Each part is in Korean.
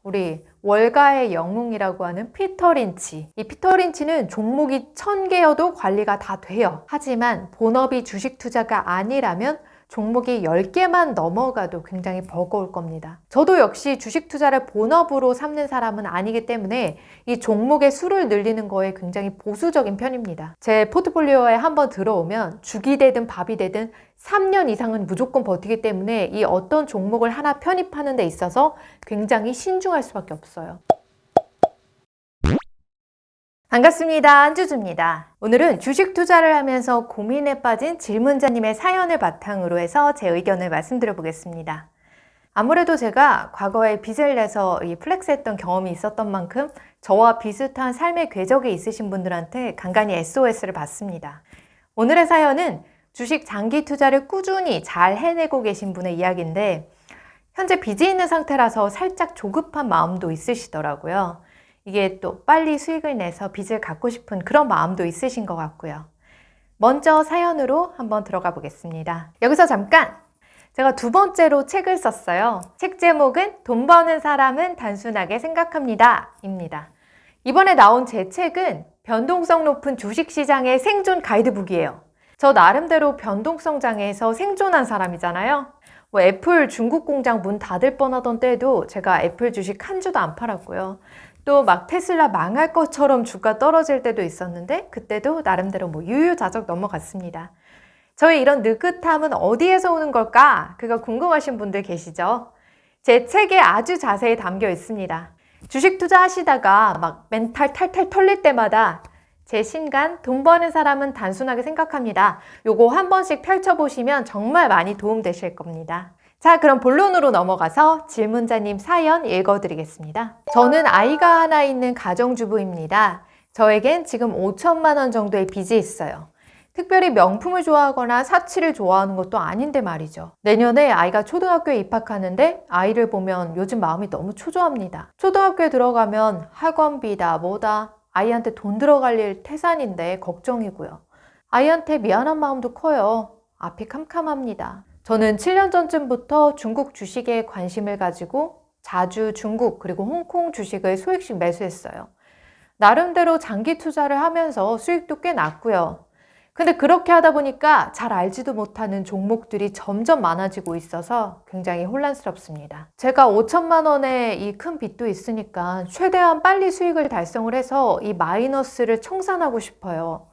우리 월가의 영웅이라고 하는 피터 린치. 이 피터 린치는 종목이 1000개여도 관리가 다 돼요. 하지만 본업이 주식 투자가 아니라면 종목이 10개만 넘어가도 굉장히 버거울 겁니다. 저도 역시 주식 투자를 본업으로 삼는 사람은 아니기 때문에 이 종목의 수를 늘리는 거에 굉장히 보수적인 편입니다. 제 포트폴리오에 한번 들어오면 죽이 되든 밥이 되든 3년 이상은 무조건 버티기 때문에 이 어떤 종목을 하나 편입하는 데 있어서 굉장히 신중할 수밖에 없어요. 반갑습니다. 안주주입니다. 오늘은 주식 투자를 하면서 고민에 빠진 질문자님의 사연을 바탕으로 해서 제 의견을 말씀드려 보겠습니다. 아무래도 제가 과거에 빚을 내서 플렉스했던 경험이 있었던 만큼 저와 비슷한 삶의 궤적이 있으신 분들한테 간간히 SOS를 받습니다. 오늘의 사연은 주식 장기 투자를 꾸준히 잘 해내고 계신 분의 이야기인데 현재 빚이 있는 상태라서 살짝 조급한 마음도 있으시더라고요. 이게 또 빨리 수익을 내서 빚을 갚고 싶은 그런 마음도 있으신 것 같고요. 먼저 사연으로 한번 들어가 보겠습니다. 여기서 잠깐! 제가 두 번째로 책을 썼어요. 책 제목은 돈 버는 사람은 단순하게 생각합니다. 입니다. 이번에 나온 제 책은 변동성 높은 주식시장의 생존 가이드북이에요. 저 나름대로 변동성 장에서 생존한 사람이잖아요. 애플 중국 공장 문 닫을 뻔하던 때도 제가 애플 주식 한 주도 안 팔았고요. 또 막 테슬라 망할 것처럼 주가 떨어질 때도 있었는데 그때도 나름대로 유유자적 넘어갔습니다. 저의 이런 느긋함은 어디에서 오는 걸까? 그거 궁금하신 분들 계시죠? 제 책에 아주 자세히 담겨 있습니다. 주식 투자하시다가 막 멘탈 탈탈 털릴 때마다 제 신간 돈 버는 사람은 단순하게 생각합니다. 요거 한 번씩 펼쳐보시면 정말 많이 도움되실 겁니다. 자, 그럼 본론으로 넘어가서 질문자님 사연 읽어드리겠습니다. 저는 아이가 하나 있는 가정주부입니다. 저에겐 지금 5천만 원 정도의 빚이 있어요. 특별히 명품을 좋아하거나 사치를 좋아하는 것도 아닌데 말이죠. 내년에 아이가 초등학교에 입학하는데 아이를 보면 요즘 마음이 너무 초조합니다. 초등학교에 들어가면 학원비다 뭐다 아이한테 돈 들어갈 일 태산인데 걱정이고요. 아이한테 미안한 마음도 커요. 앞이 캄캄합니다. 저는 7년 전쯤부터 중국 주식에 관심을 가지고 자주 중국 그리고 홍콩 주식을 소액씩 매수했어요. 나름대로 장기 투자를 하면서 수익도 꽤 났고요. 근데 그렇게 하다 보니까 잘 알지도 못하는 종목들이 점점 많아지고 있어서 굉장히 혼란스럽습니다. 제가 5천만 원의 이 큰 빚도 있으니까 최대한 빨리 수익을 달성을 해서 이 마이너스를 청산하고 싶어요.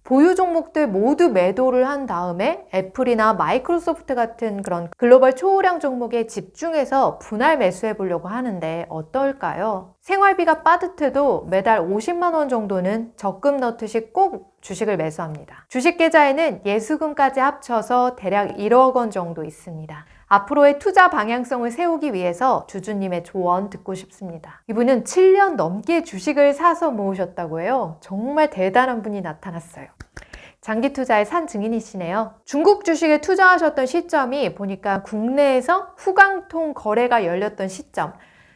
보유 종목들 모두 매도를 한 다음에 애플이나 마이크로소프트 같은 그런 글로벌 초우량 종목에 집중해서 분할 매수해 보려고 하는데 어떨까요? 생활비가 빠듯해도 매달 50만 원 정도는 적금 넣듯이 꼭 주식을 매수합니다. 주식 계좌에는 예수금까지 합쳐서 대략 1억 원 정도 있습니다. 앞으로의 투자 방향성을 세우기 위해서 주주님의 조언 듣고 싶습니다. 이분은 7년 넘게 주식을 사서 모으셨다고 해요. 정말 대단한 분이 나타났어요. 장기 투자의 산 증인이시네요. 중국 주식에 투자하셨던 시점이 보니까 국내에서 후광통 거래가 열렸던 시점.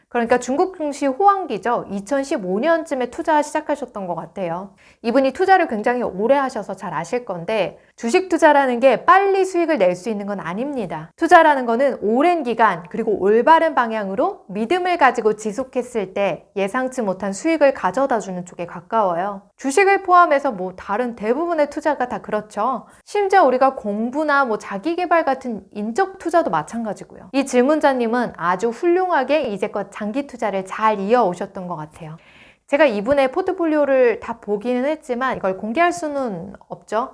그러니까 중국 증시 호황기죠. 2015년쯤에 투자 시작하셨던 것 같아요. 이분이 투자를 굉장히 오래 하셔서 잘 아실 건데 주식 투자라는 게 빨리 수익을 낼 수 있는 건 아닙니다. 투자라는 거는 오랜 기간 그리고 올바른 방향으로 믿음을 가지고 지속했을 때 예상치 못한 수익을 가져다 주는 쪽에 가까워요. 주식을 포함해서 다른 대부분의 투자가 다 그렇죠. 심지어 우리가 공부나 자기계발 같은 인적 투자도 마찬가지고요. 이 질문자님은 아주 훌륭하게 이제껏 장기 투자를 잘 이어오셨던 것 같아요. 제가 이분의 포트폴리오를 다 보기는 했지만 이걸 공개할 수는 없죠.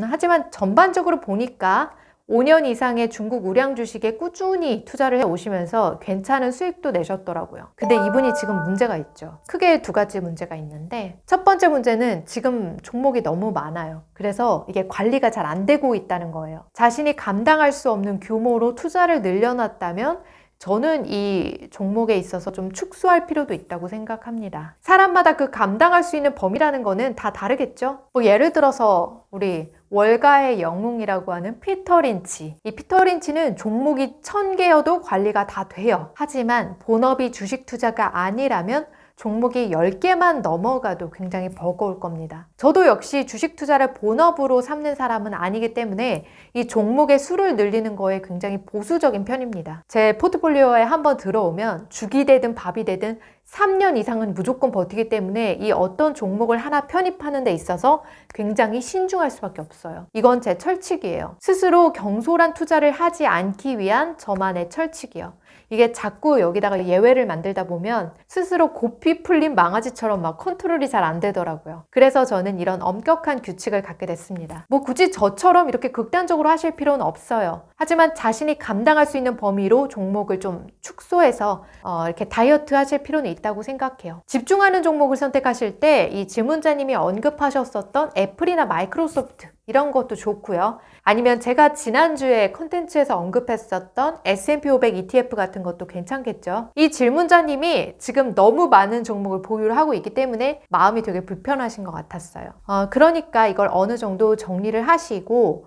하지만 전반적으로 보니까 5년 이상의 중국 우량 주식에 꾸준히 투자를 해오시면서 괜찮은 수익도 내셨더라고요. 근데 이분이 지금 문제가 있죠. 크게 두 가지 문제가 있는데 첫 번째 문제는 지금 종목이 너무 많아요. 그래서 이게 관리가 잘 안 되고 있다는 거예요. 자신이 감당할 수 없는 규모로 투자를 늘려놨다면 저는 이 종목에 있어서 좀 축소할 필요도 있다고 생각합니다. 사람마다 그 감당할 수 있는 범위라는 거는 다 다르겠죠? 예를 들어서 우리 월가의 영웅이라고 하는 피터 린치. 이 피터 린치는 종목이 1000개여도 관리가 다 돼요. 하지만 본업이 주식 투자가 아니라면 종목이 10개만 넘어가도 굉장히 버거울 겁니다. 저도 역시 주식 투자를 본업으로 삼는 사람은 아니기 때문에 이 종목의 수를 늘리는 거에 굉장히 보수적인 편입니다. 제 포트폴리오에 한번 들어오면 죽이 되든 밥이 되든 3년 이상은 무조건 버티기 때문에 이 어떤 종목을 하나 편입하는 데 있어서 굉장히 신중할 수밖에 없어요. 이건 제 철칙이에요. 스스로 경솔한 투자를 하지 않기 위한 저만의 철칙이요. 이게 자꾸 여기다가 예외를 만들다 보면 스스로 고삐 풀린 망아지처럼 막 컨트롤이 잘 안 되더라고요. 그래서 저는 이런 엄격한 규칙을 갖게 됐습니다. 뭐 굳이 저처럼 이렇게 극단적으로 하실 필요는 없어요. 하지만 자신이 감당할 수 있는 범위로 종목을 좀 축소해서 이렇게 다이어트 하실 필요는 있다고 생각해요. 집중하는 종목을 선택하실 때 이 질문자님이 언급하셨었던 애플이나 마이크로소프트 이런 것도 좋고요. 아니면 제가 지난주에 컨텐츠에서 언급했었던 S&P 500 ETF 같은 것도 괜찮겠죠. 이 질문자님이 지금 너무 많은 종목을 보유를 하고 있기 때문에 마음이 되게 불편하신 것 같았어요. 그러니까 이걸 어느 정도 정리를 하시고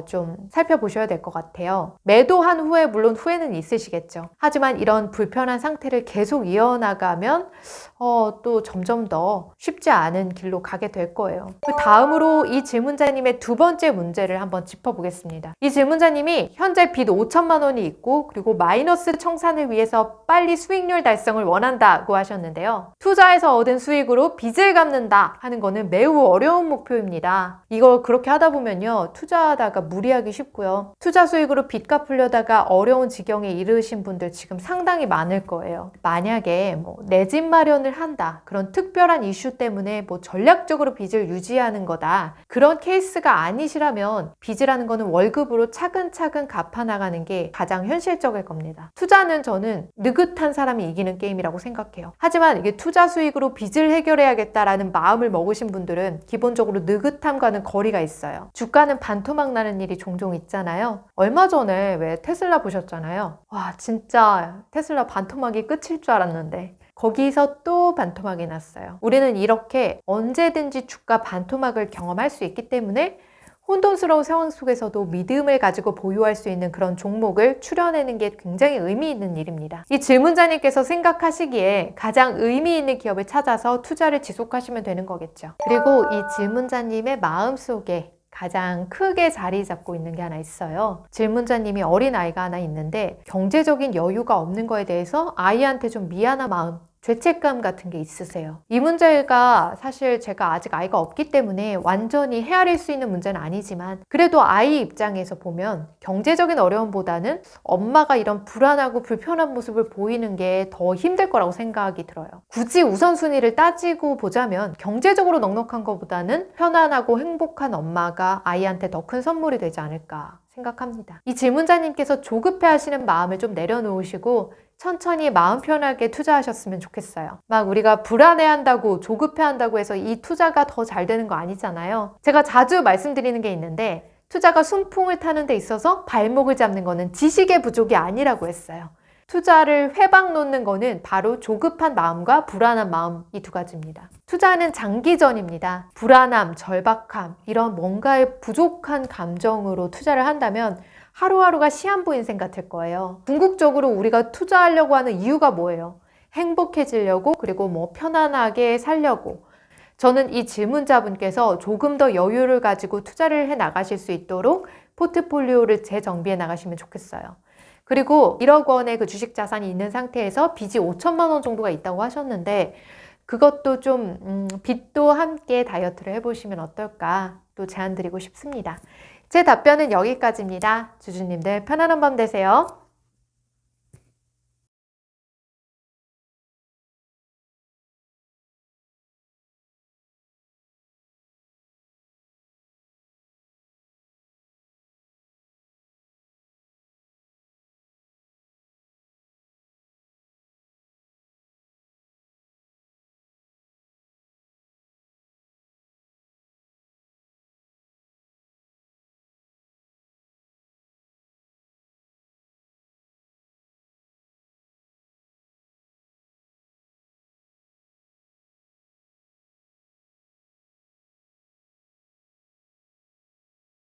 좀 살펴보셔야 될 것 같아요. 매도한 후에 물론 후회는 있으시겠죠. 하지만 이런 불편한 상태를 계속 이어나가면 또 점점 더 쉽지 않은 길로 가게 될 거예요. 그 다음으로 이 질문자님의 두 번째 문제를 한번 짚어보겠습니다. 이 질문자님이 현재 빚 5천만 원이 있고 그리고 마이너스 청산을 위해서 빨리 수익률 달성을 원한다고 하셨는데요. 투자에서 얻은 수익으로 빚을 갚는다 하는 거는 매우 어려운 목표입니다. 이걸 그렇게 하다 보면요. 투자하다가 무리하기 쉽고요. 투자 수익으로 빚 갚으려다가 어려운 지경에 이르신 분들 지금 상당히 많을 거예요. 만약에 내 집 마련을 한다. 그런 특별한 이슈 때문에 전략적으로 빚을 유지하는 거다. 그런 케이스가 아니시라면 빚이라는 거는 월급으로 차근차근 갚아나가는 게 가장 현실적일 겁니다. 투자는 저는 느긋한 사람이 이기는 게임이라고 생각해요. 하지만 이게 투자 수익으로 빚을 해결해야겠다라는 마음을 먹으신 분들은 기본적으로 느긋함과는 거리가 있어요. 주가는 반토막 나는 일이 종종 있잖아요. 얼마 전에 왜 테슬라 보셨잖아요. 와, 진짜 테슬라 반토막이 끝일 줄 알았는데 거기서 또 반토막이 났어요. 우리는 이렇게 언제든지 주가 반토막을 경험할 수 있기 때문에 혼돈스러운 상황 속에서도 믿음을 가지고 보유할 수 있는 그런 종목을 추려내는 게 굉장히 의미 있는 일입니다. 이 질문자님께서 생각하시기에 가장 의미 있는 기업을 찾아서 투자를 지속하시면 되는 거겠죠. 그리고 이 질문자님의 마음속에 가장 크게 자리 잡고 있는 게 하나 있어요. 질문자님이 어린아이가 하나 있는데 경제적인 여유가 없는 거에 대해서 아이한테 좀 미안한 마음, 죄책감 같은 게 있으세요. 이 문제가 사실 제가 아직 아이가 없기 때문에 완전히 헤아릴 수 있는 문제는 아니지만 그래도 아이 입장에서 보면 경제적인 어려움보다는 엄마가 이런 불안하고 불편한 모습을 보이는 게 더 힘들 거라고 생각이 들어요. 굳이 우선순위를 따지고 보자면 경제적으로 넉넉한 것보다는 편안하고 행복한 엄마가 아이한테 더 큰 선물이 되지 않을까 생각합니다. 이 질문자님께서 조급해 하시는 마음을 좀 내려놓으시고 천천히 마음 편하게 투자하셨으면 좋겠어요. 막 우리가 불안해한다고 조급해한다고 해서 이 투자가 더 잘 되는 거 아니잖아요. 제가 자주 말씀드리는 게 있는데 투자가 순풍을 타는 데 있어서 발목을 잡는 거는 지식의 부족이 아니라고 했어요. 투자를 회방 놓는 거는 바로 조급한 마음과 불안한 마음 이 두 가지입니다. 투자는 장기전입니다. 불안함, 절박함 이런 뭔가의 부족한 감정으로 투자를 한다면 하루하루가 시한부 인생 같을 거예요. 궁극적으로 우리가 투자하려고 하는 이유가 뭐예요? 행복해지려고 그리고 편안하게 살려고. 저는 이 질문자분께서 조금 더 여유를 가지고 투자를 해 나가실 수 있도록 포트폴리오를 재정비해 나가시면 좋겠어요. 그리고 1억 원의 그 주식 자산이 있는 상태에서 빚이 5천만 원 정도가 있다고 하셨는데 그것도 좀 빚도 함께 다이어트를 해보시면 어떨까 또 제안 드리고 싶습니다. 제 답변은 여기까지입니다. 주주님들 편안한 밤 되세요.